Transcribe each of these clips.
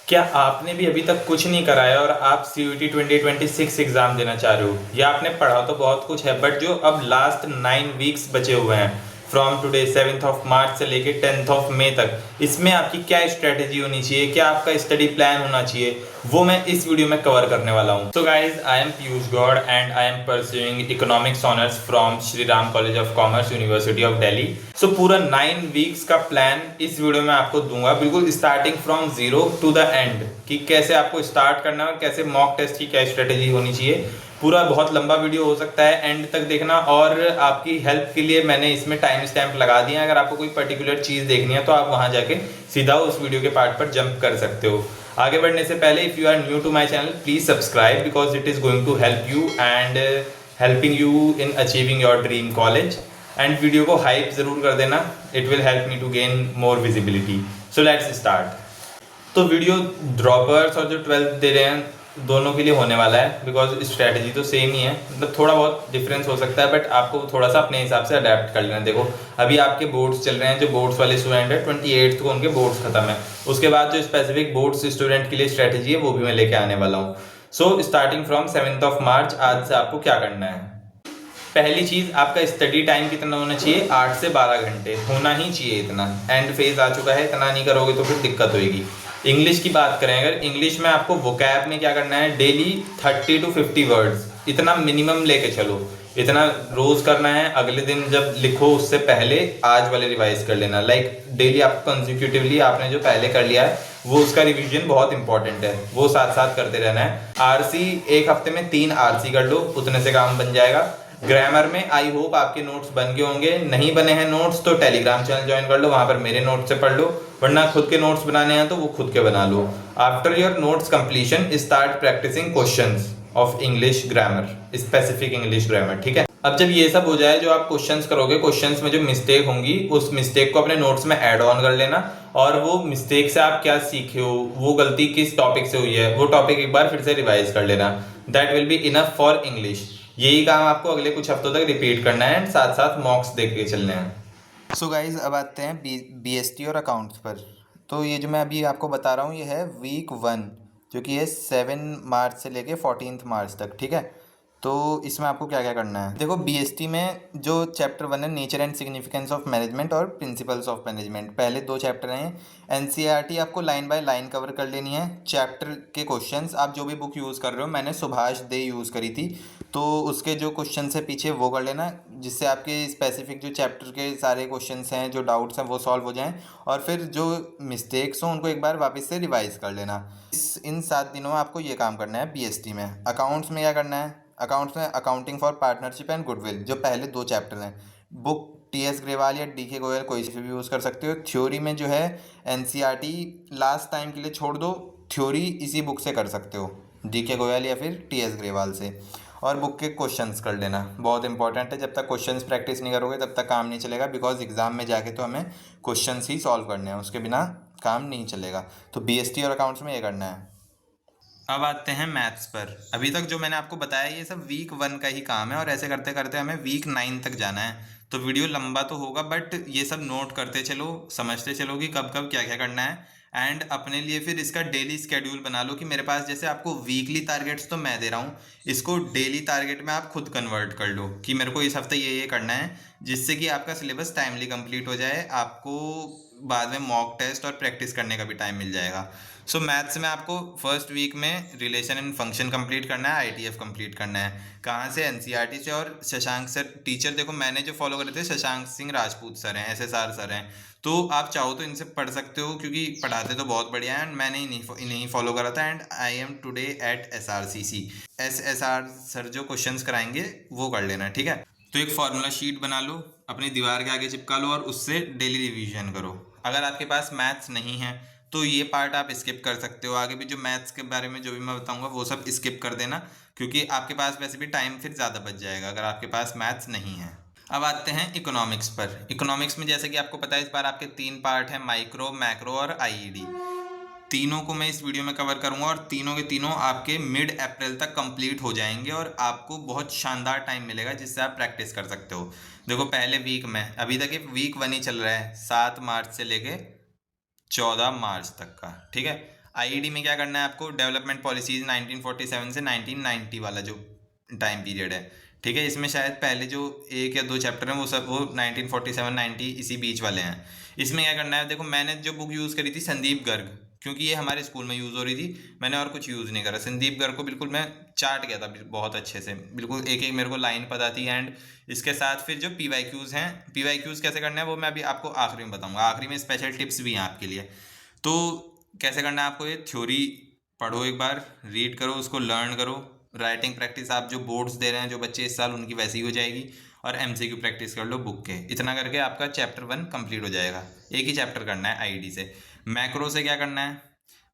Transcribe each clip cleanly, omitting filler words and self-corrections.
क्या आपने भी अभी तक कुछ नहीं करा है और आप CUET 2026 एग्ज़ाम देना चाह रहे हो, या आपने पढ़ा तो बहुत कुछ है बट जो अब लास्ट 9 वीक्स बचे हुए हैं फ्रॉम टुडे 7 मार्च से लेके 10 मई तक, इसमें आपकी क्या स्ट्रेटेजी होनी चाहिए, क्या आपका स्टडी प्लान होना चाहिए, वो मैं इस वीडियो में कवर करने वाला हूँ। So guys, I am Piyush Gaur and I am pursuing economics honours from Shri Ram college of commerce, university of Delhi. So पूरा 9 वीक्स का प्लान इस वीडियो में आपको दूंगा, बिल्कुल starting from zero to the end, कि कैसे आपको स्टार्ट करना है और कैसे मॉक टेस्ट की क्या स्ट्रेटेजी होनी चाहिए। पूरा बहुत लंबा वीडियो हो सकता है, एंड तक देखना। और आपकी हेल्प के लिए मैंने इसमें टाइम स्टैम्प लगा दिया है। अगर आपको कोई पर्टिकुलर चीज़ देखनी है तो आप वहां जाके सीधा उस वीडियो के पार्ट पर जंप कर सकते हो। आगे बढ़ने से पहले, if you are new to my channel, please subscribe because it is going to help you and helping you in achieving your dream college. And video को हाइप ज़रूर कर देना, it will help me to gain more visibility. So let's start. तो video droppers और जो 12th दे रहे हैं दोनों के लिए होने वाला है, बिकॉज स्ट्रैटेजी तो सेम ही है, मतलब थोड़ा बहुत डिफरेंस हो सकता है बट आपको थोड़ा सा अपने हिसाब से अडेप्ट कर लेना। देखो, अभी आपके बोर्ड्स चल रहे हैं, जो बोर्ड्स वाले स्टूडेंट है 28 को उनके बोर्ड्स खत्म है। उसके बाद जो स्पेसिफिक बोर्ड्स स्टूडेंट के लिए स्ट्रैटेजी है वो भी मैं लेके आने वाला हूँ। सो स्टार्टिंग फ्रॉम 7 मार्च, आज से आपको क्या करना है। पहली चीज, आपका स्टडी टाइम कितना होना चाहिए? 8 से 12 घंटे होना ही चाहिए। इतना एंड फेज आ चुका है, इतना नहीं करोगे तो फिर दिक्कत होगी। इंग्लिश की बात करें, अगर इंग्लिश में आपको वोकैब में क्या करना है, डेली 30 to 50 वर्ड्स, इतना मिनिमम लेके चलो। इतना रोज करना है। अगले दिन जब लिखो उससे पहले आज वाले रिवाइज कर लेना। लाइक डेली आप कंसेक्यूटिवली आपने जो पहले कर लिया है वो उसका रिवीजन बहुत इंपॉर्टेंट है, वो साथ साथ करते रहना है। आरसी एक हफ्ते में 3 आरसी कर लो, उतने से काम बन जाएगा। ग्रामर में आई होप आपके नोट्स बन गए होंगे, नहीं बने हैं नोट्स तो टेलीग्राम चैनल ज्वाइन कर लो, वहां पर मेरे नोट्स से पढ़ लो, वरना खुद के नोट्स बनाने हैं तो वो खुद के बना लो। After your notes completion, start practising questions of English grammar, specific English grammar. ठीक है, अब जब ये सब हो जाए, जो आप क्वेश्चंस करोगे, क्वेश्चंस में जो मिस्टेक होंगी उस मिस्टेक को अपने नोट्स में ऐड ऑन कर लेना। और वो मिस्टेक से आप क्या सीखे हो, वो गलती किस टॉपिक से हुई है, वो टॉपिक एक बार फिर से रिवाइज कर लेना। That will be enough for English. यही काम आपको अगले कुछ हफ्तों तक रिपीट करना है, साथ साथ मॉक्स देख के चलने हैं। सो गाइज, अब आते हैं BST और अकाउंट्स पर। तो ये जो मैं अभी आपको बता रहा हूँ ये है वीक 1, जो कि है 7 मार्च से लेके 14 मार्च तक। ठीक है, तो इसमें आपको क्या क्या करना है। देखो, BST में जो चैप्टर 1 है, nature and significance of management और प्रिंसिपल्स ऑफ मैनेजमेंट, पहले 2 चैप्टर हैं। NCERT आपको लाइन बाय लाइन कवर कर लेनी है। चैप्टर के क्वेश्चंस आप जो भी बुक यूज़ कर रहे हो, मैंने सुभाष दे यूज़ करी थी, तो उसके जो क्वेश्चन है पीछे वो कर लेना, जिससे आपके स्पेसिफिक जो चैप्टर के सारे क्वेश्चंस हैं, जो डाउट्स हैं, वो सॉल्व हो जाएं। और फिर जो मिस्टेक्स हों उनको एक बार वापस से रिवाइज कर लेना। इन 7 दिनों में आपको ये काम करना है। BST में अकाउंट्स में क्या करना है, अकाउंट्स में accounting for partnership and goodwill, जो पहले 2 चैप्टर हैं। बुक TS ग्रेवाल या DK गोयल कोई से भी यूज़ कर सकते हो। थ्योरी में जो है NCERT लास्ट टाइम के लिए छोड़ दो, थ्योरी इसी बुक से कर सकते हो, DK गोयल या फिर TS ग्रेवाल से। और बुक के क्वेश्चंस कर लेना, बहुत इंपॉर्टेंट है। जब तक क्वेश्चंस प्रैक्टिस नहीं करोगे तब तक काम नहीं चलेगा, बिकॉज एग्जाम में जाके तो हमें क्वेश्चंस ही सॉल्व करने हैं, उसके बिना काम नहीं चलेगा। तो BST और अकाउंट्स में ये करना है। अब आते हैं मैथ्स पर। अभी तक जो मैंने आपको बताया ये सब वीक 1 का ही काम है, और ऐसे करते करते हमें वीक 9 तक जाना है। तो वीडियो लंबा तो होगा बट ये सब नोट करते चलो, समझते चलो कि कब कब क्या क्या करना है। एंड अपने लिए फिर इसका डेली स्केड्यूल बना लो, कि मेरे पास जैसे आपको वीकली टारगेट्स तो मैं दे रहा हूँ, इसको डेली टारगेट में आप खुद कन्वर्ट कर लो, कि मेरे को इस हफ्ते ये करना है, जिससे कि आपका सिलेबस टाइमली कंप्लीट हो जाए, आपको बाद में मॉक टेस्ट और प्रैक्टिस करने का भी टाइम मिल जाएगा। सो मैथ्स में आपको फर्स्ट वीक में रिलेशन एंड फंक्शन कंप्लीट करना है, ITF कंप्लीट करना है। कहाँ से? NCERT से। और शशांक सर टीचर, देखो मैंने जो फॉलो करे थे, शशांक सिंह राजपूत सर हैं, SSR सर हैं। तो आप चाहो तो इनसे पढ़ सकते हो, क्योंकि पढ़ाते तो बहुत बढ़िया है। एंड मैंने इन्हीं फॉलो करा था। And I M today at SRCC। SSR sir जो क्वेश्चंस कराएंगे वो कर लेना, ठीक है। तो एक फार्मूला शीट बना लो, अपनी दीवार के आगे चिपका लो और उससे डेली रिवीजन करो। अगर आपके पास मैथ्स नहीं है तो ये पार्ट आप स्किप कर सकते हो। आगे भी जो मैथ्स के बारे में जो भी मैं बताऊंगा वो सब स्किप कर देना, क्योंकि आपके पास वैसे भी टाइम फिर ज़्यादा बच जाएगा अगर आपके पास मैथ्स नहीं है। अब आते हैं इकोनॉमिक्स पर। इकोनॉमिक्स में जैसे कि आपको पता है, इस बार आपके 3 पार्ट हैं, माइक्रो, मैक्रो और IED। तीनों को मैं इस वीडियो में कवर करूंगा, और तीनों के तीनों आपके मिड अप्रैल तक कंप्लीट हो जाएंगे, और आपको बहुत शानदार टाइम मिलेगा जिससे आप प्रैक्टिस कर सकते हो। देखो, पहले वीक में, अभी तक ये वीक 1 ही चल रहा है, 7 मार्च से लेके 14 मार्च तक का, ठीक है। आईईडी में क्या करना है आपको, डेवलपमेंट पॉलिसीज 1947 से 1990 वाला जो टाइम पीरियड है, ठीक है। इसमें शायद पहले जो 1 या 2 चैप्टर हैं वो सब वो 1947-90 इसी बीच वाले हैं। इसमें क्या करना है, देखो मैंने जो बुक यूज़ करी थी संदीप गर्ग, क्योंकि ये हमारे स्कूल में यूज़ हो रही थी, मैंने और कुछ यूज़ नहीं करा। संदीप गर्ग को बिल्कुल मैं चाट गया था बहुत अच्छे से, बिल्कुल एक एक मेरे को लाइन पता थी। एंड इसके साथ फिर जो PYQs हैं, PYQs कैसे करना है वो मैं अभी आपको आखिरी में बताऊंगा। आखिरी में स्पेशल टिप्स भी हैं आपके लिए। तो कैसे करना है आपको, ये थ्योरी पढ़ो, एक बार रीड करो, उसको लर्न करो। राइटिंग प्रैक्टिस आप जो बोर्ड्स दे रहे हैं जो बच्चे इस साल, उनकी वैसी ही हो जाएगी। और MCQ प्रैक्टिस कर लो बुक के। इतना करके आपका चैप्टर 1 कंप्लीट हो जाएगा। एक ही चैप्टर करना है आईडी से। मैक्रो से क्या करना है,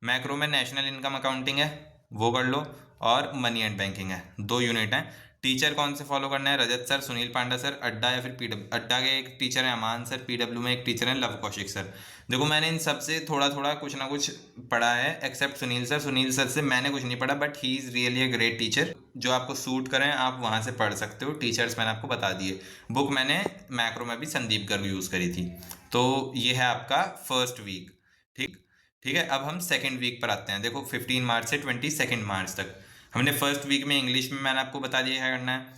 मैक्रो में नेशनल इनकम अकाउंटिंग है, वो कर लो, और मनी एंड बैंकिंग है, 2 यूनिट हैं। टीचर कौन से फॉलो करना है, रजत सर, सुनील पांडा सर, अड्डा या फिर PW। अड्डा के एक टीचर हैं अमान सर, PW में एक टीचर हैं लव कौशिक सर। देखो मैंने इन सब से थोड़ा थोड़ा कुछ ना कुछ पढ़ा है, except Sunil sir. Sunil sir से मैंने कुछ नहीं पढ़ा, but he is really a great teacher. जो आपको सूट करें आप वहाँ से पढ़ सकते हो। टीचर्स मैंने आपको बता दिए। बुक मैंने मैक्रो में भी संदीप गर्ग यूज़ करी थी। तो ये है आपका फर्स्ट वीक। ठीक ठीक है। अब हम सेकेंड वीक पर आते हैं। देखो 15 मार्च से 22 मार्च तक हमने फर्स्ट वीक में इंग्लिश में मैंने आपको बता दिया क्या करना है।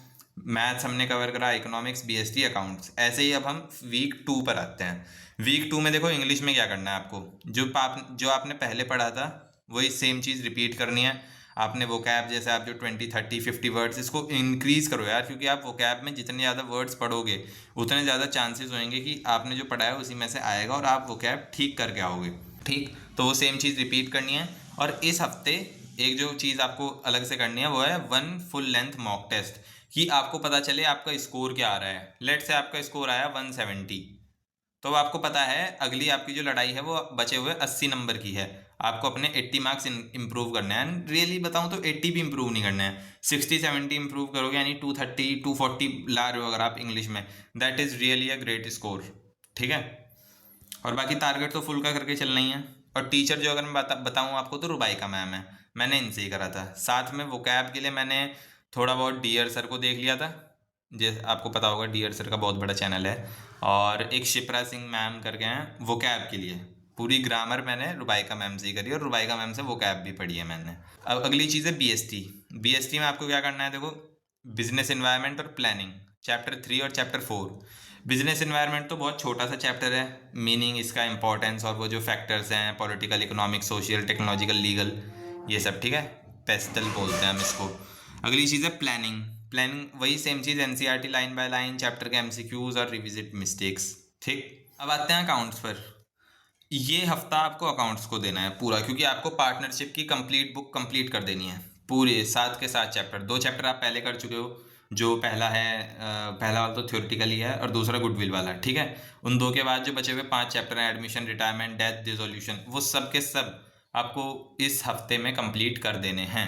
मैथ्स हमने कवर करा, इकोनॉमिक्स, BST, अकाउंट्स। ऐसे ही अब हम वीक 2 पर आते हैं। वीक 2 में देखो इंग्लिश में क्या करना है आपको, जो आपने पहले पढ़ा था वही सेम चीज़ रिपीट करनी है। आपने वोकैब जैसे आप जो 20, 30, 50 वर्ड्स, इसको इंक्रीज़ करो यार, क्योंकि आप वोकैब में जितने ज़्यादा वर्ड्स पढ़ोगे उतने ज़्यादा चांसेस होंगे कि आपने जो पढ़ा है उसी में से आएगा और आप वोकैब ठीक करके आओगे। ठीक, तो वो सेम चीज़ रिपीट करनी है। और इस हफ्ते एक जो चीज़ आपको अलग से करनी है वो है 1 फुल लेंथ मॉक टेस्ट, कि आपको पता चले आपका स्कोर क्या आ रहा है। लेट से आपका स्कोर आया 170, तो आपको पता है अगली आपकी जो लड़ाई है वो बचे हुए 80 नंबर की है। आपको अपने 80 मार्क्स इंप्रूव करने हैं। एंड रियली बताऊं तो 80 भी इंप्रूव नहीं करना है, 60-70 इंप्रूव करोगे, यानी 230, 240 ला रहे हो अगर आप इंग्लिश में, that is really a great score. ठीक है। और बाकी टारगेट तो फुल का करके चलना ही है। और टीचर जो अगर मैं बताऊँ आपको तो रुबाइका मैम है, मैंने इनसे ही करा था। साथ में वोकैब के लिए मैंने थोड़ा बहुत डियर सर को देख लिया था, जैसे आपको पता होगा डियर सर का बहुत बड़ा चैनल है। और एक शिप्रा सिंह मैम करके हैं वोकैब के लिए, पूरी ग्रामर मैंने रुबाइका मैम से ही करी और रुबाइका मैम से वोकैब भी पढ़ी है मैंने। अब अगली चीज़ है BST। BST में आपको क्या करना है, देखो बिजनेस इन्वायरमेंट और प्लानिंग, चैप्टर 3 और चैप्टर 4। बिजनेस इन्वायरमेंट तो बहुत छोटा सा चैप्टर है, मीनिंग, इसका इंपॉर्टेंस और वो जो फैक्टर्स हैं, political, economic, social, technological, legal, ये सब। ठीक है, पेस्टल बोलते हैं हम इसको। अगली चीज़ है प्लानिंग। प्लानिंग वही same cheese, NCERT line by line, chapter के MCQs और रिविजिट मिस्टेक्स। ठीक, अब आते हैं अकाउंट्स पर। ये हफ्ता आपको अकाउंट्स को देना है पूरा, क्योंकि आपको पार्टनरशिप की कंप्लीट बुक कंप्लीट कर देनी है, पूरे 7 के 7 चैप्टर। 2 चैप्टर आप पहले कर चुके हो, जो पहला है पहला वाला तो थ्योरेटिकल ही है और दूसरा गुडविल वाला। ठीक है, उन 2 के बाद जो बचे हुए 5 चैप्टर हैं, एडमिशन, रिटायरमेंट, डेथ, डिसोल्यूशन, वो सब के सब आपको इस हफ्ते में कंप्लीट कर देने हैं।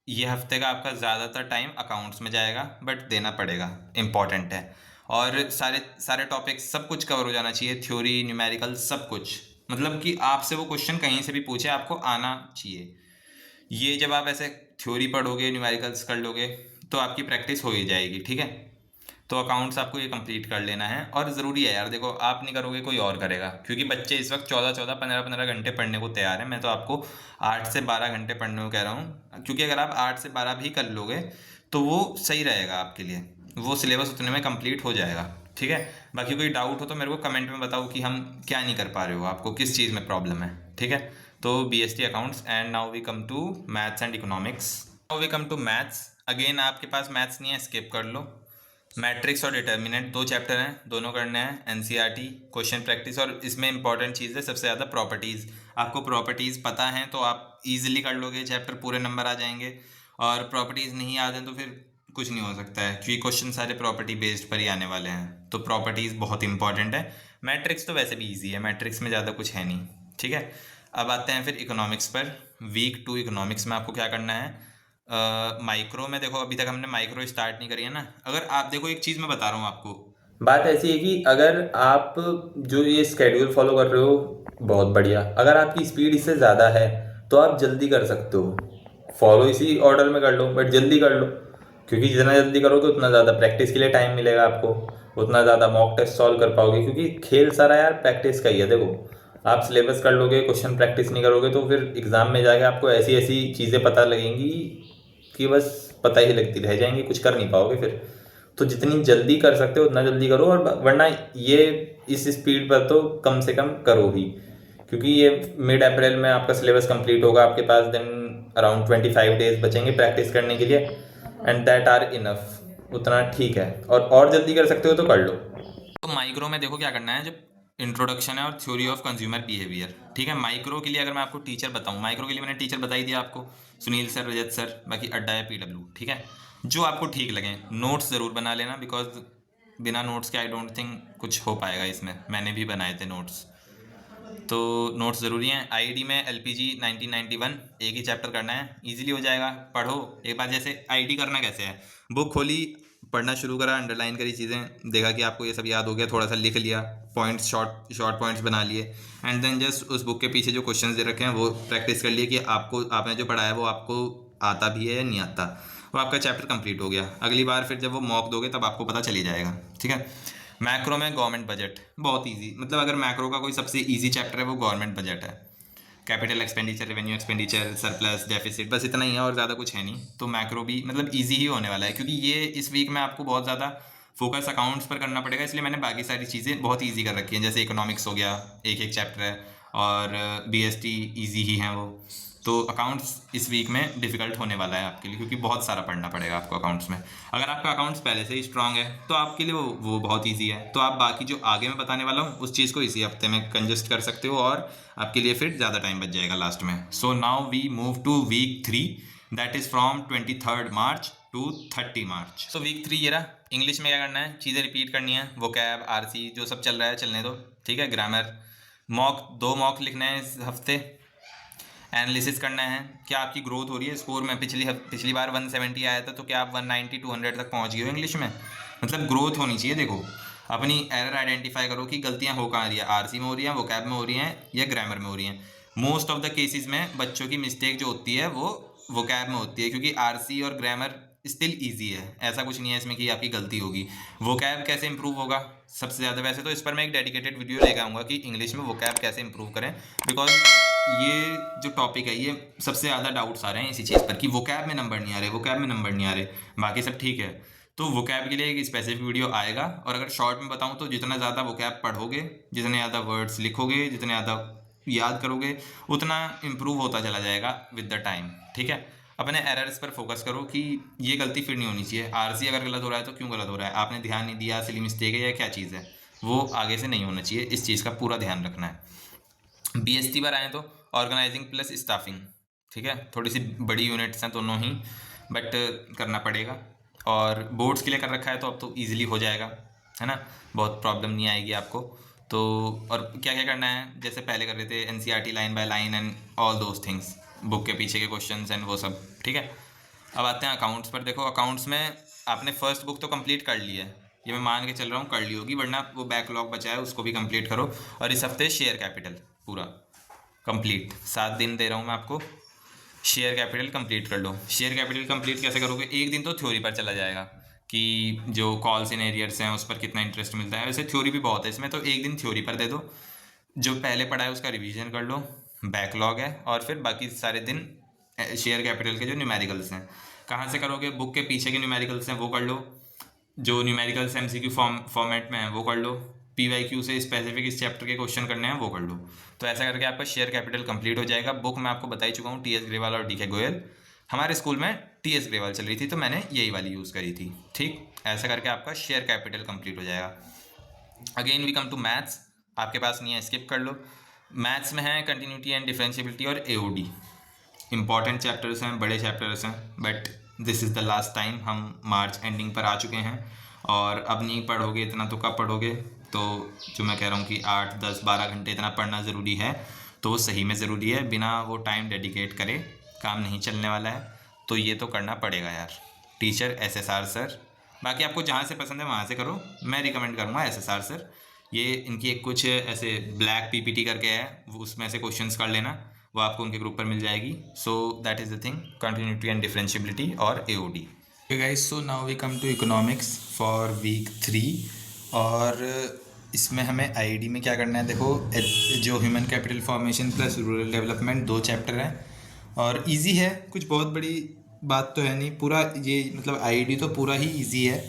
ये हफ्ते का आपका ज़्यादातर टाइम अकाउंट्स में जाएगा, बट देना पड़ेगा, इम्पॉर्टेंट है। और सारे सारे टॉपिक्स सब कुछ कवर हो जाना चाहिए, थ्योरी, न्यूमेरिकल, सब कुछ। मतलब कि आपसे वो क्वेश्चन कहीं से भी पूछे आपको आना चाहिए। ये जब आप ऐसे थ्योरी पढ़ोगे, न्यूमेरिकल्स कर लोगे, तो आपकी प्रैक्टिस हो ही जाएगी। ठीक है, तो अकाउंट्स आपको ये कंप्लीट कर लेना है। और ज़रूरी है यार, देखो आप नहीं करोगे कोई और करेगा, क्योंकि बच्चे इस वक्त 14-14, 15-15 घंटे पढ़ने को तैयार हैं। मैं तो आपको 8 से 12 घंटे पढ़ने को कह रहा हूँ, क्योंकि अगर आप 8 से 12 भी कर लोगे तो वो सही रहेगा आपके लिए, वो सिलेबस उतने में कंप्लीट हो जाएगा। ठीक है, बाकी कोई डाउट हो तो मेरे को कमेंट में बताओ कि हम क्या नहीं कर पा रहे हो, आपको किस चीज़ में प्रॉब्लम है। ठीक है, तो BST accounts. And now we come to maths and economics. Now we come to maths. Again आपके पास मैथ्स नहीं है, स्किप कर लो। मैट्रिक्स और डिटर्मिनेंट 2 चैप्टर हैं, दोनों करने हैं, NCERT, क्वेश्चन प्रैक्टिस। और इसमें इंपॉर्टेंट चीज़ है सबसे ज़्यादा प्रॉपर्टीज़। आपको प्रॉपर्टीज़ पता हैं तो आप इजीली कर लोगे, चैप्टर पूरे नंबर आ जाएंगे। और प्रॉपर्टीज़ नहीं याद हैं तो फिर कुछ नहीं हो सकता है, क्योंकि क्वेश्चन सारे प्रॉपर्टी बेस्ड पर ही आने वाले हैं। तो प्रॉपर्टीज़ बहुत इंपॉर्टेंट है। मैट्रिक्स तो वैसे भी ईजी है, मैट्रिक्स में ज़्यादा कुछ है नहीं। ठीक है, अब आते हैं फिर इकोनॉमिक्स पर। वीक 2 इकोनॉमिक्स में आपको क्या करना है, माइक्रो में देखो अभी तक हमने माइक्रो स्टार्ट नहीं करी है ना। अगर आप देखो, एक चीज़ मैं बता रहा हूँ आपको, बात ऐसी है कि अगर आप जो ये स्केड्यूल फॉलो कर रहे हो बहुत बढ़िया, अगर आपकी स्पीड इससे ज़्यादा है तो आप जल्दी कर सकते हो, फॉलो इसी ऑर्डर में कर लो, बट जल्दी कर लो, क्योंकि जितना जल्दी करोगे उतना ज़्यादा प्रैक्टिस के लिए टाइम मिलेगा आपको, उतना ज़्यादा मॉक टेस्ट सॉल्व कर पाओगे, क्योंकि खेल सारा यार प्रैक्टिस का ही है। देखो आप सिलेबस कर लोगे, क्वेश्चन प्रैक्टिस नहीं करोगे तो फिर एग्ज़ाम में जाके आपको ऐसी ऐसी चीज़ें पता लगेंगी कि बस पता ही लगती रह जाएंगी, कुछ कर नहीं पाओगे फिर। तो जितनी जल्दी कर सकते हो उतना जल्दी करो, और वरना ये इस स्पीड पर तो कम से कम करो ही, क्योंकि ये मिड अप्रैल में आपका सिलेबस कंप्लीट होगा, आपके पास देन अराउंड 25 डेज बचेंगे प्रैक्टिस करने के लिए, एंड दैट आर इनफ, उतना ठीक है। और जल्दी कर सकते हो तो कर लो। तो माइक्रो में देखो क्या करना है, जब इंट्रोडक्शन है और थ्योरी ऑफ कंज्यूमर बिहेवियर, ठीक है। माइक्रो के लिए अगर मैं आपको टीचर बताऊं, माइक्रो के लिए मैंने टीचर बता ही दिया आपको, सुनील सर, रजत सर, बाकी अड्डा है PW, ठीक है। जो आपको ठीक लगे नोट्स ज़रूर बना लेना, बिकॉज बिना नोट्स के आई डोंट थिंक कुछ हो पाएगा इसमें, मैंने भी बनाए थे नोट्स, तो नोट्स ज़रूरी हैं। आईडी में LPG 1991 एक ही चैप्टर करना है, इजीली हो जाएगा, पढ़ो एक बार। जैसे आईडी करना कैसे है, बुक खोली, पढ़ना शुरू करा, अंडरलाइन करी चीज़ें, देखा कि आपको ये सब याद हो गया, थोड़ा सा लिख लिया, पॉइंट्स शॉर्ट पॉइंट्स बना लिए, एंड देन जस्ट उस बुक के पीछे जो क्वेश्चंस दे रखे हैं वो प्रैक्टिस कर लिए कि आपने जो पढ़ा है वो आपको आता भी है या नहीं आता। वो आपका चैप्टर कंप्लीट हो गया। अगली बार फिर जब वो मॉक दोगे तब आपको पता चली जाएगा, ठीक है। मैक्रो में गवर्नमेंट बजट बहुत इजी, मतलब अगर मैक्रो का कोई सबसे इजी चैप्टर है वो गवर्नमेंट बजट है। Capital expenditure, revenue expenditure, surplus, deficit, बस इतना ही है और ज़्यादा कुछ है नहीं। तो मैक्रो भी मतलब इजी ही होने वाला है, क्योंकि ये इस वीक में आपको बहुत ज़्यादा फोकस अकाउंट्स पर करना पड़ेगा, इसलिए मैंने बाकी सारी चीज़ें बहुत ईजी कर रखी हैं। जैसे इकोनॉमिक्स हो गया, एक एक चैप्टर है, और BST ईजी ही हैं वो। तो अकाउंट्स इस वीक में डिफ़िकल्ट होने वाला है आपके लिए, क्योंकि बहुत सारा पढ़ना पड़ेगा आपको अकाउंट्स में। अगर आपका अकाउंट्स पहले से ही स्ट्रांग है तो आपके लिए वो बहुत ईजी है। तो आप बाकी जो आगे मैं बताने वाला हूँ उस चीज़ को इसी हफ्ते में कंजस्ट कर सकते हो, और आपके लिए फिर ज़्यादा टाइम बच जाएगा लास्ट में। So now we move to week 3, that is from 23 March to 30 March. So week 3 ये रहा। इंग्लिश में क्या करना है, चीज़ें रिपीट करनी है, वोकैब, RC जो सब चल रहा है चलने दो, ठीक है। ग्रामर, दो मॉक लिखना है इस हफ्ते। एनालिसिस करना है, क्या आपकी ग्रोथ हो रही है स्कोर में। पिछली बार 170 आया था, तो क्या आप 190 200 तक पहुंच गए हो इंग्लिश में, मतलब ग्रोथ होनी चाहिए। देखो अपनी एरर आइडेंटिफाई करो कि गलतियां हो कहाँ रही है, RC में हो रही हैं, वोकैब में हो रही हैं, या ग्रामर में हो रही हैं। मोस्ट ऑफ द केसेस में बच्चों की मिस्टेक जो होती है वो वोकैब में होती है, क्योंकि RC और ग्रामर स्टिल ईजी है, ऐसा कुछ नहीं है इसमें कि आपकी गलती होगी। वोकैब कैसे इंप्रूव होगा सबसे ज़्यादा, वैसे तो इस पर मैं एक डेडिकेटेड वीडियो लेकर आऊँगा कि इंग्लिश में वोकैब कैसे इंप्रूव करें, बिकॉज ये जो टॉपिक है ये सबसे ज़्यादा डाउट्स आ रहे हैं इसी चीज़ पर कि वोकैब में नंबर नहीं आ रहे, वोकैब में नंबर नहीं आ रहे, बाकी सब ठीक है। तो वोकैब के लिए एक स्पेसिफिक वीडियो आएगा। और अगर शॉर्ट में बताऊं तो जितना ज़्यादा वोकैब पढ़ोगे, जितने ज़्यादा वर्ड्स लिखोगे, जितने ज़्यादा याद करोगे, उतना इम्प्रूव होता चला जाएगा विद द टाइम, ठीक है। अपने एरर्स पर फोकस करो कि ये गलती फिर नहीं होनी चाहिए। RC अगर गलत हो रहा है तो क्यों गलत हो रहा है, आपने ध्यान नहीं दिया, सिली मिस्टेक है या क्या चीज़ है, वो आगे से नहीं होना चाहिए। इस चीज़ का पूरा ध्यान रखना है। BST पर आए तो ऑर्गेनाइजिंग प्लस स्टाफिंग, ठीक है। थोड़ी सी बड़ी यूनिट्स हैं दोनों ही, बट करना पड़ेगा। और बोर्ड्स के लिए कर रखा है तो अब तो ईजिली हो जाएगा, है ना, बहुत प्रॉब्लम नहीं आएगी आपको। तो और क्या क्या करना है, जैसे पहले कर रहे थे NCERT line by line and all those things, book के पीछे के क्वेश्चंस एंड वो सब, ठीक है। अब आते हैं अकाउंट्स पर। देखो अकाउंट्स में आपने फर्स्ट बुक तो कंप्लीट कर ली है, ये मैं मान के चल रहा हूँ कर ली होगी, वरना वो बैकलॉग बचा है उसको भी कंप्लीट करो। और इस हफ्ते शेयर कैपिटल पूरा कंप्लीट, 7 दिन दे रहा हूँ मैं आपको, शेयर कैपिटल कंप्लीट कर लो। शेयर कैपिटल कंप्लीट कैसे करोगे, एक दिन तो थ्योरी पर चला जाएगा कि जो कॉल्स इन एरियर्स हैं उस पर कितना इंटरेस्ट मिलता है। वैसे थ्योरी भी बहुत है इसमें, तो एक दिन थ्योरी पर दे दो, जो पहले पढ़ा है उसका रिवीजन कर लो, बैकलॉग है। और फिर बाकी सारे दिन शेयर कैपिटल के जो न्यूमेरिकल्स हैं, कहाँ से करोगे, बुक के पीछे के न्यूमेरिकल्स हैं वो कर लो, जो न्यूमेरिकल्स MCQ फॉर्मेट में है वो कर लो, PYQ से स्पेसिफिक इस चैप्टर के क्वेश्चन करने हैं वो कर लो। तो ऐसा करके आपका शेयर कैपिटल कंप्लीट हो जाएगा। बुक मैं आपको बता ही चुका हूँ, TS ग्रेवाल और DK गोयल। हमारे स्कूल में TS ग्रेवाल चल रही थी तो मैंने यही वाली यूज़ करी थी, ठीक। ऐसा करके आपका शेयर कैपिटल कंप्लीट हो जाएगा। Again we come to maths, आपके पास नहीं है स्किप कर लो। मैथ्स में है कंटिन्यूटी एंड डिफरेंशिएबिलिटी और AOD, इंपॉर्टेंट चैप्टर्स हैं, बड़े चैप्टर्स हैं, but this is the last time. हम मार्च एंडिंग पर आ चुके हैं और अब नहीं पढ़ोगे इतना तो कब पढ़ोगे। तो जो मैं कह रहा हूँ कि 8 10 12 घंटे इतना पढ़ना ज़रूरी है, तो वो सही में ज़रूरी है। बिना वो टाइम डेडिकेट करे काम नहीं चलने वाला है, तो ये तो करना पड़ेगा यार। टीचर SSR सर, बाकी आपको जहाँ से पसंद है वहाँ से करो, मैं रिकमेंड करूँगा SSR सर। ये इनकी एक कुछ ऐसे ब्लैक PPT करके है, वो उसमें से क्वेश्चंस कर लेना, वो आपको उनके ग्रुप पर मिल जाएगी। So that is the thing, continuity and differentiability और AOD। Okay guys, so now we come to economics for week 3। और इसमें हमें आईडी में क्या करना है, देखो जो human capital formation plus rural development 2 chapter हैं और इजी है, कुछ बहुत बड़ी बात तो है नहीं। पूरा ये मतलब आईडी तो पूरा ही इजी है।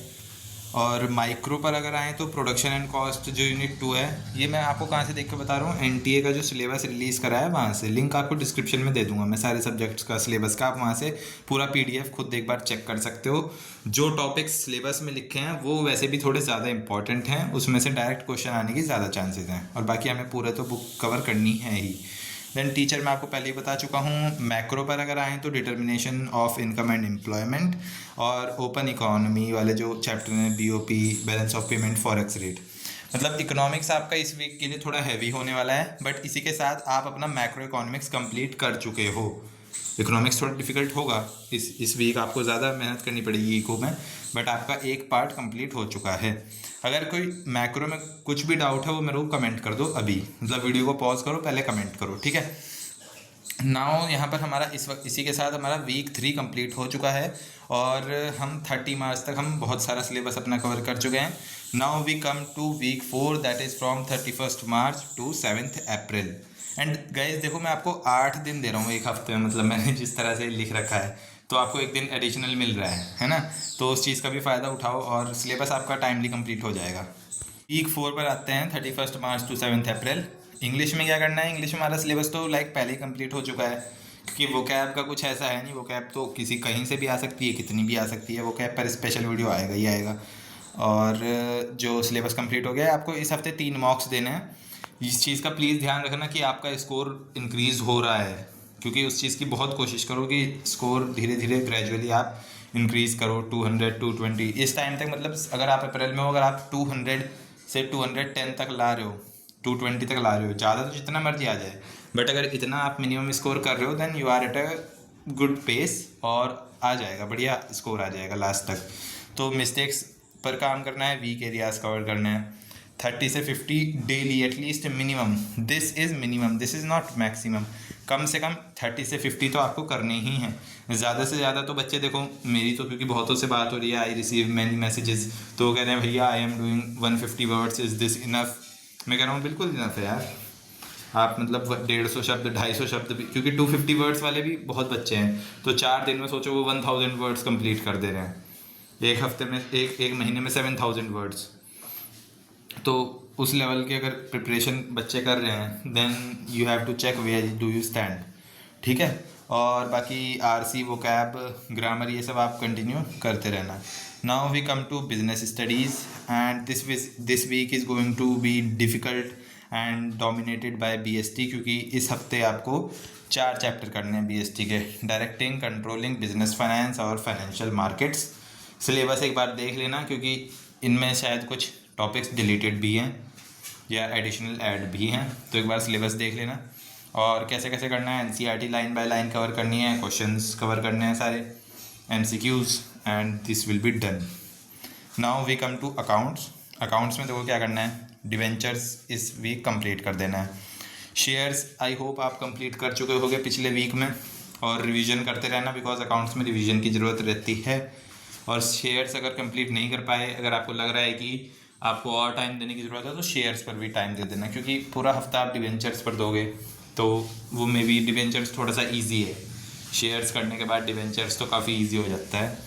और माइक्रो पर अगर आएँ तो प्रोडक्शन एंड कॉस्ट जो यूनिट 2 है, ये मैं आपको कहाँ से देख के बता रहा हूँ, एनटीए का जो सिलेबस रिलीज़ करा है वहाँ से। लिंक आपको डिस्क्रिप्शन में दे दूंगा मैं सारे सब्जेक्ट्स का सिलेबस का, आप वहाँ से पूरा पीडीएफ खुद एक बार चेक कर सकते हो। जो टॉपिक्स सिलेबस में लिखे हैं वो वैसे भी थोड़े ज़्यादा इंपॉर्टेंट हैं, उसमें से डायरेक्ट क्वेश्चन आने की ज़्यादा चांसेस हैं, और बाकी हमें पूरा तो बुक कवर करनी है ही। देन टीचर मैं आपको पहले ही बता चुका हूँ। मैक्रो पर अगर आएँ तो determination of income and employment, और ओपन इकोनॉमी वाले जो चैप्टर हैं, BOP, balance of payment, forex rate. मतलब इकोनॉमिक्स आपका इस वीक के लिए थोड़ा हैवी होने वाला है, बट इसी के साथ आप अपना मैक्रो इकोनॉमिक्स कंप्लीट कर चुके हो। इकोनॉमिक्स थोड़ा डिफिकल्ट होगा इस वीक, आपको ज़्यादा मेहनत करनी पड़ेगी इको में, बट आपका एक पार्ट कंप्लीट हो चुका है। अगर कोई मैक्रो में कुछ भी डाउट है वो मेरे को कमेंट कर दो अभी, मतलब वीडियो को पॉज करो, पहले कमेंट करो, ठीक है। नाउ यहाँ पर हमारा इस वक्त इसी के साथ हमारा वीक 3 कंप्लीट हो चुका है, और हम 30 मार्च तक हम बहुत सारा सिलेबस अपना कवर कर चुके हैं। Now we come to week 4, that is from 31 March to 7 April. And guys देखो, मैं आपको 8 दिन दे रहा हूँ एक हफ्ते में, मतलब मैंने जिस तरह से लिख रखा है, तो आपको एक दिन एडिशनल मिल रहा है ना। तो उस चीज़ का भी फ़ायदा उठाओ और सिलेबस आपका टाइमली कंप्लीट हो जाएगा। वीक 4 पर आते हैं, 31 मार्च टू 7 अप्रैल। इंग्लिश में क्या करना है, इंग्लिश में हमारा सिलेबस तो पहले ही कंप्लीट हो चुका है, क्योंकि वोकैब का कुछ ऐसा है नहीं। वोकैब तो किसी कहीं से भी आ सकती है, कितनी भी आ सकती है। वोकैब पर स्पेशल वीडियो आएगा ही आएगा। और जो सिलेबस कंप्लीट हो गया है, आपको इस हफ्ते 3 मॉक्स देने हैं। इस चीज़ का प्लीज़ ध्यान रखना कि आपका स्कोर इंक्रीज़ हो रहा है, क्योंकि उस चीज़ की बहुत कोशिश करो कि स्कोर धीरे धीरे ग्रेजुअली आप इंक्रीज़ करो। 200 220 इस टाइम तक, मतलब अगर आप अप्रैल में हो, अगर आप 200 से 210 तक ला रहे हो, 220 तक ला रहे हो, ज़्यादा तो जितना मर्जी आ जाए, बट अगर इतना आप मिनिमम स्कोर कर रहे हो, then you are at a good pace, और आ जाएगा, बढ़िया स्कोर आ जाएगा लास्ट तक। तो मिस्टेक्स पर काम करना है, वीक एरियाज़ कवर करना है। 30 से 50 daily at least minimum, this is minimum, this is not maximum. कम से कम 30 से 50 तो आपको करने ही हैं। ज़्यादा से ज़्यादा तो बच्चे, देखो मेरी तो क्योंकि बहुतों से बात हो रही है, आई रिसीव मैनी मैसेजेस, तो वो कह रहे हैं भैया I am doing 150 words, is this enough. मैं कह रहा हूँ बिल्कुल इनफ है यार। आप मतलब 150 शब्द, 250 शब्द भी, क्योंकि 250 वर्ड्स वाले भी बहुत बच्चे हैं, तो 4 दिन में सोचो वो 1000 वर्ड्स कंप्लीट कर दे रहे हैं। एक हफ्ते में, एक महीने में 7000 वर्ड्स। तो उस लेवल की अगर प्रिपरेशन बच्चे कर रहे हैं, then you have to check where do you stand, ठीक है। और बाकी आरसी, वोकैब, ग्रामर, ये सब आप कंटिन्यू करते रहना। Now we come to business studies, and this week is going to be difficult and dominated by BST, क्योंकि इस हफ्ते आपको 4 चैप्टर करने हैं बीएसटी के, डायरेक्टिंग, कंट्रोलिंग, बिजनेस फाइनेंस और फाइनेंशियल मार्केट्स। सिलेबस एक बार देख लेना, क्योंकि इनमें शायद कुछ टॉपिक्स डिलीटेड भी हैं या एडिशनल ऐड भी हैं, तो एक बार सिलेबस देख लेना। और कैसे कैसे करना है, NCERT line by line cover करनी है, क्वेश्चंस कवर करने हैं सारे, MCQs, and this will be done. Now we come to accounts. Accounts में देखो क्या करना है, डिवेंचर्स इस वीक कंप्लीट कर देना है। शेयर्स आई होप आप कंप्लीट कर चुके होंगे पिछले वीक में, और रिवीजन करते रहना, बिकॉज अकाउंट्स में रिवीजन की ज़रूरत रहती है। और शेयर्स अगर कंप्लीट नहीं कर पाए, अगर आपको लग रहा है कि आपको और टाइम देने की ज़रूरत है, तो शेयर्स पर भी टाइम दे देना, क्योंकि पूरा हफ्ता आप डिवेंचर्स पर दोगे तो वो मे बी डिवेंचर्स थोड़ा सा इजी है। शेयर्स करने के बाद डिवेंचर्स तो काफ़ी इजी हो जाता है,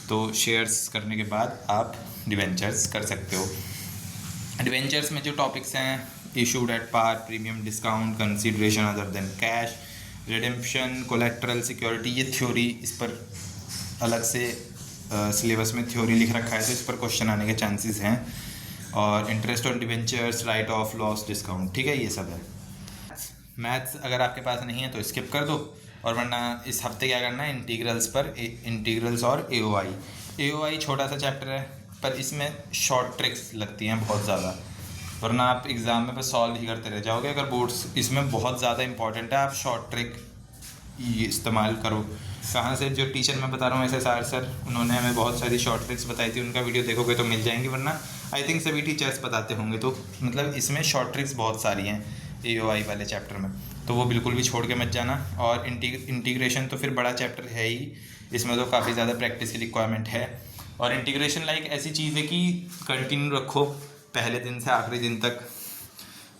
तो शेयर्स करने के बाद आप डिवेंचर्स कर सकते हो। डिवेंचर्स में जो टॉपिक्स हैं, issued at par, premium discount, consideration other than cash, redemption, collateral security, ये थ्योरी, इस पर अलग से सिलेबस में थ्योरी लिख रखा है, तो इस पर क्वेश्चन आने के चांसेस हैं। और interest on debentures, right of loss, discount, ठीक है, ये सब है। मैथ्स अगर आपके पास नहीं है तो स्किप कर दो, और वरना इस हफ्ते क्या करना है, इंटीग्रल्स पर, इंटीग्रल्स और एओआई। एओआई छोटा सा चैप्टर है, पर इसमें शॉर्ट ट्रिक्स लगती हैं बहुत ज़्यादा, वरना आप एग्ज़ाम में बस सॉल्व ही करते रह जाओगे। अगर बोर्ड्स इसमें बहुत ज़्यादा इंपॉर्टेंट है, आप शॉर्ट ट्रिक ये इस्तेमाल करो। कहाँ से, जो टीचर मैं बता रहा हूँ SSR सर, उन्होंने हमें बहुत सारी शॉर्ट ट्रिक्स बताई थी, उनका वीडियो देखोगे तो मिल जाएंगी, वरना आई थिंक सभी टीचर्स बताते होंगे। तो मतलब इसमें शॉर्ट ट्रिक्स बहुत सारी हैं एओआई वाले चैप्टर में, तो वो बिल्कुल भी छोड़ के मत जाना। और इंटीग्रेशन तो फिर बड़ा चैप्टर है ही, इसमें तो काफ़ी ज़्यादा प्रैक्टिस की रिक्वायरमेंट है। और इंटीग्रेशन लाइक ऐसी चीज़ है कि कंटिन्यू रखो, पहले दिन से आखिरी दिन तक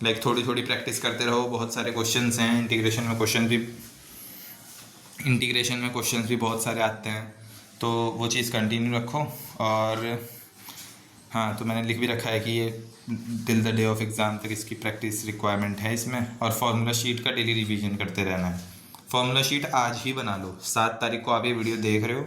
लाइक थोड़ी थोड़ी प्रैक्टिस करते रहो। बहुत सारे क्वेश्चंस हैं, इंटीग्रेशन में क्वेश्चंस भी बहुत सारे आते हैं, तो वो चीज़ कंटिन्यू रखो। और हाँ, तो मैंने लिख भी रखा है कि ये till the day of exam तक इसकी प्रैक्टिस रिक्वायरमेंट है इसमें। और फार्मूला शीट का डेली रिवीजन करते रहना है। फार्मूला शीट आज ही बना लो। 7 तारीख को आप ये वीडियो देख रहे हो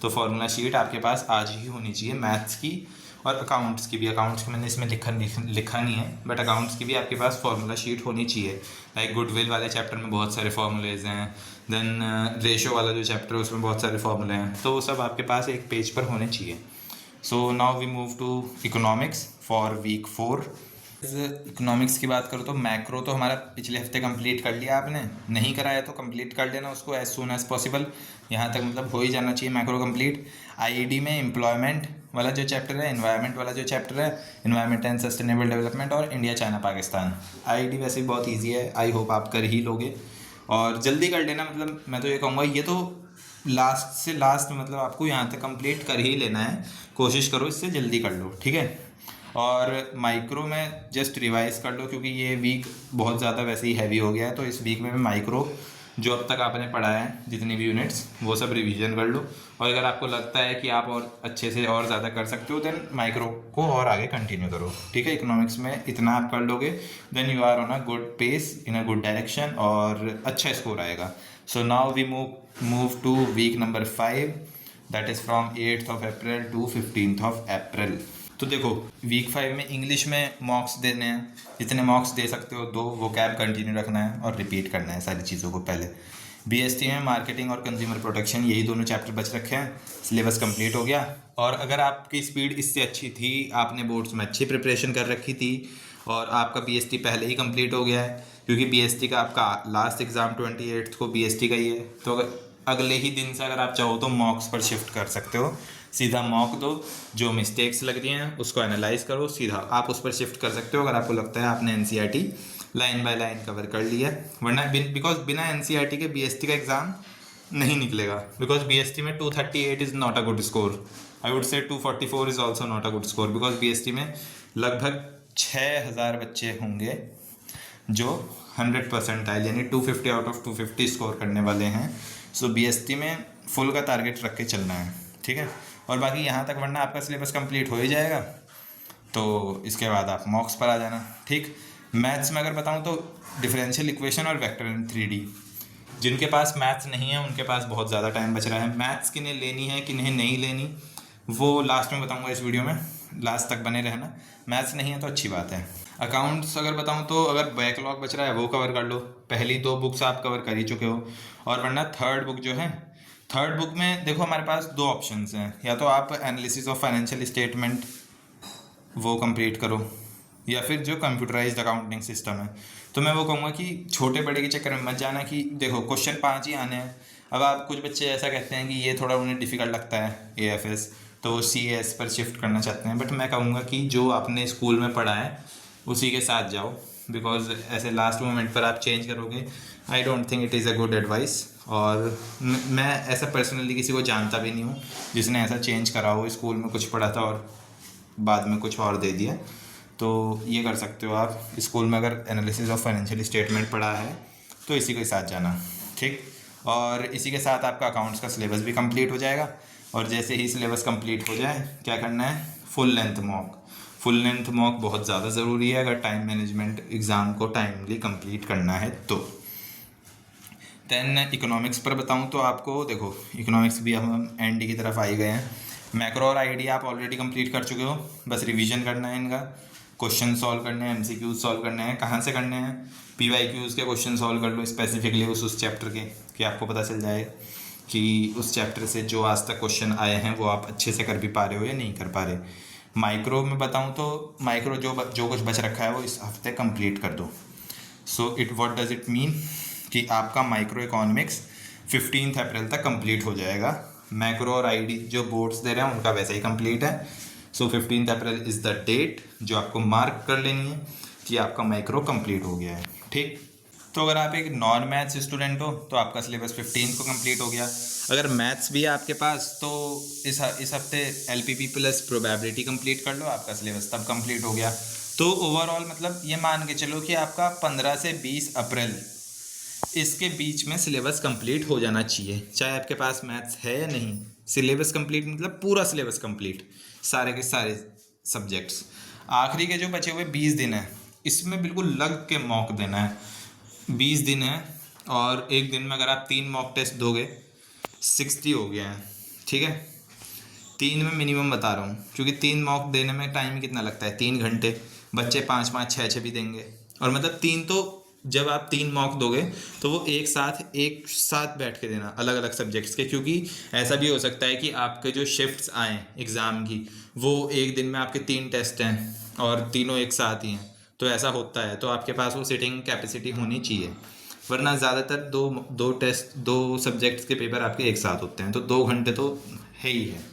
तो फार्मूला शीट आपके पास आज ही होनी चाहिए, मैथ्स की और अकाउंट्स की भी। अकाउंट्स की मैंने इसमें लिखा नहीं है, बट अकाउंट्स की भी आपके पास फार्मूला शीट होनी चाहिए। लाइक गुडविल वाले चैप्टर में बहुत सारे फार्मूलेज हैं, देन रेशो वाला जो चैप्टर है उसमें बहुत सारे फार्मूले हैं, तो वो सब आपके पास एक पेज पर होने चाहिए। So now we move to economics for week 4। Economics की बात करो तो मैक्रो तो हमारा पिछले हफ्ते कंप्लीट कर लिया आपने, नहीं कराया तो कंप्लीट कर लेना उसको एज सून एज पॉसिबल। यहाँ तक मतलब हो ही जाना चाहिए मैक्रो कंप्लीट। आईईडी में एम्प्लॉयमेंट वाला जो चैप्टर है, एनवायरनमेंट वाला जो चैप्टर है, एनवायरनमेंट एंड सस्टेनेबल डेवलपमेंट, और इंडिया चाइना पाकिस्तान। आईईडी वैसे भी बहुत ईजी है, आई होप आप कर ही लोगे और जल्दी कर लेना। मतलब मैं तो ये कहूँगा ये तो लास्ट से लास्ट मतलब आपको यहाँ तक कंप्लीट कर ही लेना है, कोशिश करो इससे जल्दी कर लो, ठीक है। और माइक्रो में जस्ट रिवाइज कर लो क्योंकि ये वीक बहुत ज़्यादा वैसे ही हैवी हो गया है, तो इस वीक में माइक्रो जो अब तक आपने पढ़ा है जितनी भी यूनिट्स वो सब रिवीजन कर लो। और अगर आपको लगता है कि आप और अच्छे से और ज़्यादा कर सकते हो देन माइक्रो को और आगे कंटिन्यू करो, ठीक है। इकोनॉमिक्स में इतना आप कर लोगे then you are on a good pace, in a good direction और अच्छा स्कोर आएगा। So now we move to week number 5, दैट इज़ फ्रॉम 8th of April to 15th of April। तो देखो वीक 5 में इंग्लिश में मॉक्स देने हैं, जितने मॉक्स दे सकते हो दो, वो कैब कंटिन्यू रखना है और रिपीट करना है सारी चीज़ों को। पहले बीएसटी में मार्केटिंग और कंज्यूमर प्रोटेक्शन, यही दोनों चैप्टर बच रखे हैं, सिलेबस कंप्लीट हो गया। और अगर आपकी स्पीड इससे अच्छी थी, आपने बोर्ड्स में अच्छी प्रिपरेशन कर रखी थी और आपका बीएसटी पहले ही कंप्लीट हो गया है, क्योंकि बीएसटी का आपका लास्ट एग्ज़ाम 28 को बीएसटी का ही है, तो अगर अगले ही दिन से अगर आप चाहो तो मॉक्स पर शिफ्ट कर सकते हो। सीधा मॉक दो, जो मिस्टेक्स लग रही हैं उसको एनालाइज करो, सीधा आप उस पर शिफ्ट कर सकते हो अगर आपको लगता है आपने NCERT line by line cover कर लिया है। वरना बिकॉज बिना एनसीईआरटी के बीएसटी का एग्ज़ाम नहीं निकलेगा, बिकॉज बीएसटी में 238 is not a good score. I would say 244 is also not a good score, because BST में लगभग 6000 बच्चे होंगे जो 100% यानी 250 आउट ऑफ 250 स्कोर करने वाले हैं। सो बीएसटी में फुल का टारगेट रख के चलना है, ठीक है। और बाकी यहाँ तक वरना आपका सिलेबस कंप्लीट हो ही जाएगा, तो इसके बाद आप मॉक्स पर आ जाना, ठीक। मैथ्स में अगर बताऊँ तो डिफरेंशियल इक्वेशन और वेक्टर इन 3D, जिनके पास मैथ्स नहीं है उनके पास बहुत ज़्यादा टाइम बच रहा है। मैथ्स किन्हें लेनी है किन्हें नहीं लेनी वो लास्ट में बताऊँगा इस वीडियो में, लास्ट तक बने रहना। मैथ्स नहीं है तो अच्छी बात है। अकाउंट्स अगर बताऊँ तो अगर बैकलॉग बच रहा है वो कवर कर लो, पहली 2 बुक्स आप कवर कर ही चुके हो। और वरना थर्ड बुक जो है, थर्ड बुक में देखो हमारे पास 2 ऑप्शंस हैं, या तो आप एनालिसिस ऑफ फाइनेंशियल स्टेटमेंट वो कंप्लीट करो, या फिर जो कंप्यूटराइज्ड अकाउंटिंग सिस्टम है। तो मैं वो कहूँगा कि छोटे बड़े के चक्कर में मत जाना कि देखो क्वेश्चन 5 ही आने हैं। अब आप कुछ बच्चे ऐसा कहते हैं कि ये थोड़ा उन्हें डिफ़िकल्ट लगता है एएफएस, तो वो सीएस पर शिफ्ट करना चाहते हैं, बट मैं कहूँगा कि जो आपने स्कूल में पढ़ा है उसी के साथ जाओ, बिकॉज ऐसे लास्ट मोमेंट पर आप चेंज करोगे, I don't think it is a good advice. और मैं ऐसा पर्सनली किसी को जानता भी नहीं हूँ जिसने ऐसा चेंज करा हो, स्कूल में कुछ पढ़ा था और बाद में कुछ और दे दिया। तो ये कर सकते हो आप, स्कूल में अगर एनालिसिस ऑफ फाइनेंशियल स्टेटमेंट पढ़ा है तो इसी के साथ जाना, ठीक। और इसी के साथ आपका अकाउंट्स का सिलेबस भी कंप्लीट हो जाएगा। और जैसे ही सिलेबस कंप्लीट हो जाए क्या करना है, full length mock. Full length mock बहुत ज़्यादा ज़रूरी है अगर टाइम मैनेजमेंट एग्ज़ाम को टाइमली कंप्लीट करना है तो। दैन इकोनॉमिक्स पर बताऊं तो आपको देखो इकोनॉमिक्स भी हम एंड की तरफ आ ही गए हैं। मैक्रो और आईडी आप ऑलरेडी कंप्लीट कर चुके हो, बस रिवीजन करना है इनका, क्वेश्चन सॉल्व करने हैं, एमसीक्यूज सॉल्व करने हैं। कहाँ से करने हैं, पीवाईक्यूज के क्वेश्चन सॉल्व कर लो स्पेसिफिकली उस चैप्टर के, कि आपको पता चल जाए कि उस चैप्टर से जो आज तक क्वेश्चन आए हैं वो आप अच्छे से कर भी पा रहे हो या नहीं कर पा रहे। माइक्रो में बताऊं तो माइक्रो जो कुछ बच रखा है वो इस हफ्ते कंप्लीट कर दो। So it what does it mean कि आपका माइक्रो इकोनॉमिक्स 15 अप्रैल तक कंप्लीट हो जाएगा। मैक्रो और आईडी जो बोर्ड्स दे रहे हैं उनका वैसे ही कंप्लीट है। सो 15 अप्रैल इज़ द डेट जो आपको मार्क कर लेनी है कि आपका माइक्रो कंप्लीट हो गया है, ठीक। तो अगर आप एक नॉन मैथ्स स्टूडेंट हो तो आपका सिलेबस 15 को कंप्लीट हो गया। अगर मैथ्स भी है आपके पास तो इस हफ्ते एलपीपी प्लस प्रोबेबिलिटी कंप्लीट कर लो, आपका सिलेबस तब कंप्लीट हो गया। तो ओवरऑल मतलब ये मान के चलो कि आपका 15 से 20 अप्रैल इसके बीच में सिलेबस कंप्लीट हो जाना चाहिए, चाहे आपके पास मैथ्स है या नहीं। सिलेबस कंप्लीट मतलब पूरा सिलेबस कंप्लीट, सारे के सारे सब्जेक्ट्स। आखिरी के जो बचे हुए 20 दिन है इसमें बिल्कुल लग के मॉक देना है। 20 दिन है और एक दिन में अगर आप 3 मॉक टेस्ट दोगे 60 हो गया है, ठीक है। 3 में मिनिमम बता रहा हूँ, क्योंकि 3 मॉक देने में टाइम कितना लगता है, 3 घंटे। बच्चे 5-5 6-6 भी देंगे, और मतलब 3 तो जब आप 3 मॉक दोगे तो वो एक साथ बैठ के देना अलग अलग सब्जेक्ट्स के, क्योंकि ऐसा भी हो सकता है कि आपके जो शिफ्ट्स आएँ एग्ज़ाम की वो एक दिन में आपके 3 टेस्ट हैं और तीनों एक साथ ही हैं, तो ऐसा होता है। तो आपके पास वो सिटिंग कैपेसिटी होनी चाहिए, वरना ज़्यादातर दो सब्जेक्ट्स के पेपर आपके एक साथ होते हैं, तो 2 घंटे तो है ही है।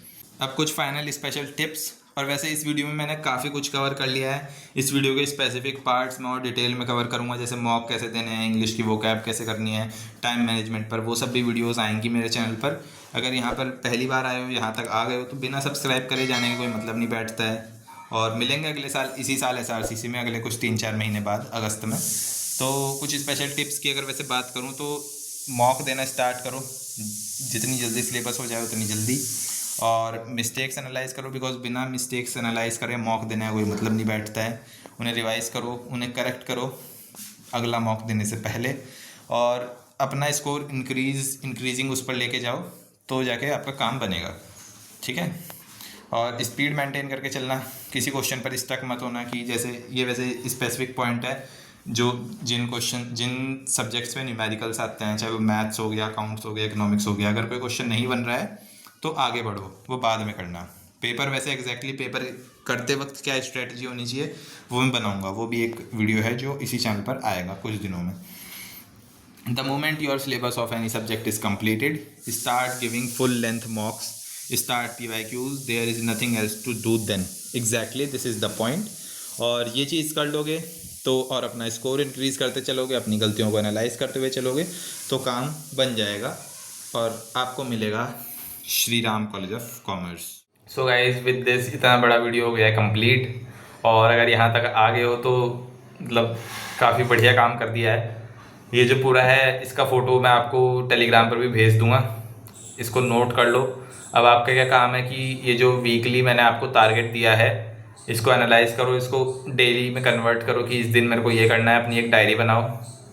अब कुछ फाइनल स्पेशल टिप्स, और वैसे इस वीडियो में मैंने काफ़ी कुछ कवर कर लिया है। इस वीडियो के स्पेसिफिक पार्ट्स में और डिटेल में कवर करूँगा, जैसे मॉक कैसे देने हैं, इंग्लिश की वोकैब कैसे करनी है, टाइम मैनेजमेंट पर, वो सब भी वीडियोस आएंगी मेरे चैनल पर। अगर यहाँ पर पहली बार आए हो, यहाँ तक आ गए हो, तो बिना सब्सक्राइब करे जाने का कोई मतलब नहीं बैठता है। और मिलेंगे अगले साल इसी साल एसआरसीसी में, अगले कुछ 3-4 महीने बाद अगस्त में। तो कुछ स्पेशल टिप्स की अगर वैसे बात करूँ तो मॉक देना स्टार्ट करो, जितनी जल्दी सिलेबस हो जाए उतनी जल्दी, और मिस्टेक्स एनालाइज करो, बिकॉज बिना मिस्टेक्स एनालाइज करे मॉक देने का कोई मतलब नहीं बैठता है। उन्हें रिवाइज करो, उन्हें करेक्ट करो अगला मॉक देने से पहले, और अपना स्कोर इंक्रीजिंग उस पर लेके जाओ, तो जाके आपका काम बनेगा, ठीक है। और स्पीड मेंटेन करके चलना, किसी क्वेश्चन पर स्टक मत होना कि जैसे ये वैसे स्पेसिफिक पॉइंट है जो जिन सब्जेक्ट्स में न्यूमेरिकल्स आते हैं, चाहे वो मैथ्स हो गया, अकाउंट्स हो गया, इकोनॉमिक्स हो गया, अगर कोई क्वेश्चन नहीं बन रहा है तो आगे बढ़ो, वो बाद में करना। पेपर वैसे एग्जैक्टली पेपर करते वक्त क्या स्ट्रेटजी होनी चाहिए वो मैं बनाऊंगा, वो भी एक वीडियो है जो इसी चैनल पर आएगा कुछ दिनों में। The moment your syllabus of any subject is completed, start giving full length mocks, start PYQs, there is nothing else to do then. Exactly, this is the point. और ये चीज़ कर लोगे तो, और अपना स्कोर इंक्रीज़ करते चलोगे, अपनी गलतियों को एनालाइज करते हुए चलोगे, तो काम बन जाएगा और आपको मिलेगा Shri Ram college of commerce. So guys, with this इतना बड़ा वीडियो हो गया है कंप्लीट, और अगर यहाँ तक आ गए हो तो मतलब काफ़ी बढ़िया काम कर दिया है। ये जो पूरा है इसका फ़ोटो मैं आपको टेलीग्राम पर भी भेज दूंगा, इसको नोट कर लो। अब आपका क्या काम है कि ये जो वीकली मैंने आपको टारगेट दिया है इसको एनालाइज करो, इसको डेली में कन्वर्ट करो कि इस दिन मेरे को ये करना है। अपनी एक डायरी बनाओ,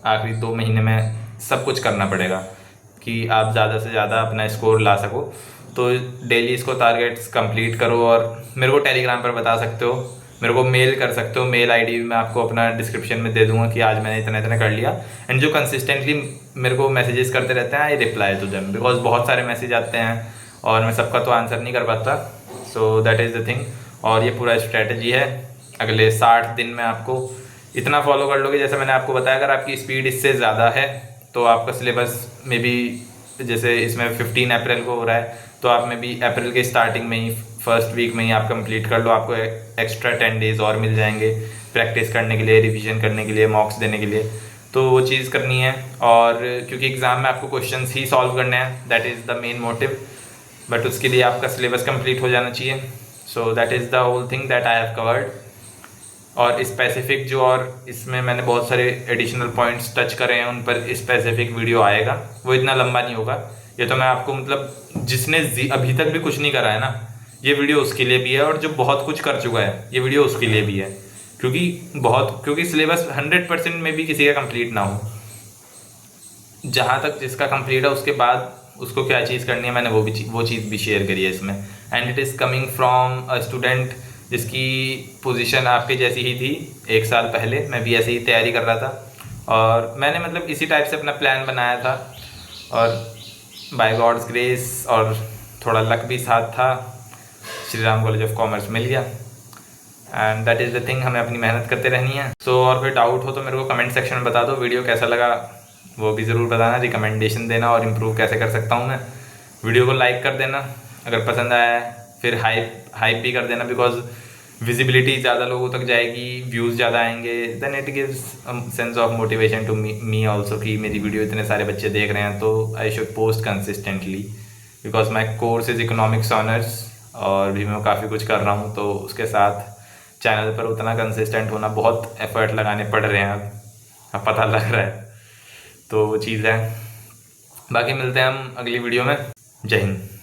आखिरी 2 महीने में सब कुछ करना पड़ेगा कि आप ज़्यादा से ज़्यादा अपना स्कोर ला सको। तो डेली इसको टारगेट्स कंप्लीट करो, और मेरे को टेलीग्राम पर बता सकते हो, मेरे को मेल कर सकते हो। मेल आईडी मैं आपको अपना डिस्क्रिप्शन में दे दूंगा कि आज मैंने इतना इतना कर लिया। एंड जो कंसिस्टेंटली मेरे को मैसेजेस करते रहते हैं, I reply to them, because बहुत सारे मैसेज आते हैं और मैं सबका तो आंसर नहीं कर पाता। सो दैट इज़ द थिंग। और ये पूरा स्ट्रैटेजी है, अगले 60 दिन में आपको इतना फॉलो कर लोगे जैसे मैंने आपको बताया। अगर आपकी स्पीड इससे ज़्यादा है तो आपका सिलेबस में भी, जैसे इसमें 15 अप्रैल को हो रहा है, तो आप में भी अप्रैल के स्टार्टिंग में ही, फर्स्ट वीक में ही आप कंप्लीट कर लो। आपको एक्स्ट्रा 10 डेज़ और मिल जाएंगे प्रैक्टिस करने के लिए, रिवीजन करने के लिए, मॉक्स देने के लिए। तो वो चीज़ करनी है, और क्योंकि एग्ज़ाम में आपको क्वेश्चंस ही सॉल्व करने हैं, that is the main motive. But उसके लिए आपका सिलेबस कंप्लीट हो जाना चाहिए। So that is the whole thing that I have covered. और स्पेसिफिक जो, और इसमें मैंने बहुत सारे एडिशनल पॉइंट्स टच करे हैं, उन पर स्पेसिफिक वीडियो आएगा, वो इतना लंबा नहीं होगा। ये तो मैं आपको मतलब जिसने अभी तक भी कुछ नहीं करा है ना, ये वीडियो उसके लिए भी है, और जो बहुत कुछ कर चुका है ये वीडियो उसके लिए भी है। क्योंकि सिलेबस 100% में भी किसी का कंप्लीट ना हो, जहाँ तक जिसका कंप्लीट है उसके बाद उसको क्या चीज़ करनी है, मैंने वो चीज़ भी शेयर करी है इसमें। And it is coming from a student जिसकी पोजीशन आपके जैसी ही थी 1 साल पहले। मैं भी ऐसे ही तैयारी कर रहा था, और मैंने मतलब इसी टाइप से अपना प्लान बनाया था, और बाय गॉड्स ग्रेस और थोड़ा लक भी साथ था, Shri Ram college of commerce मिल गया। And that is the thing, हमें अपनी मेहनत करते रहनी है। सो और कोई डाउट हो तो मेरे को कमेंट सेक्शन में बता दो। वीडियो कैसा लगा वो भी ज़रूर बताना, रिकमेंडेशन देना, और इम्प्रूव कैसे कर सकता हूँ मैं। वीडियो को लाइक कर देना अगर पसंद आया है, फिर हाइप भी कर देना, बिकॉज विजिबिलिटी ज़्यादा लोगों तक जाएगी, व्यूज़ ज़्यादा आएंगे, then it gives sense of motivation to me also कि मेरी वीडियो इतने सारे बच्चे देख रहे हैं तो I should post consistently, because my course is economics honours और भी मैं काफ़ी कुछ कर रहा हूँ, तो उसके साथ चैनल पर उतना कंसिस्टेंट होना, बहुत एफर्ट लगाने पड़ रहे हैं, अब पता लग रहा है, तो वो चीज़ है। बाकी मिलते हैं हम अगली वीडियो में। जय हिंद।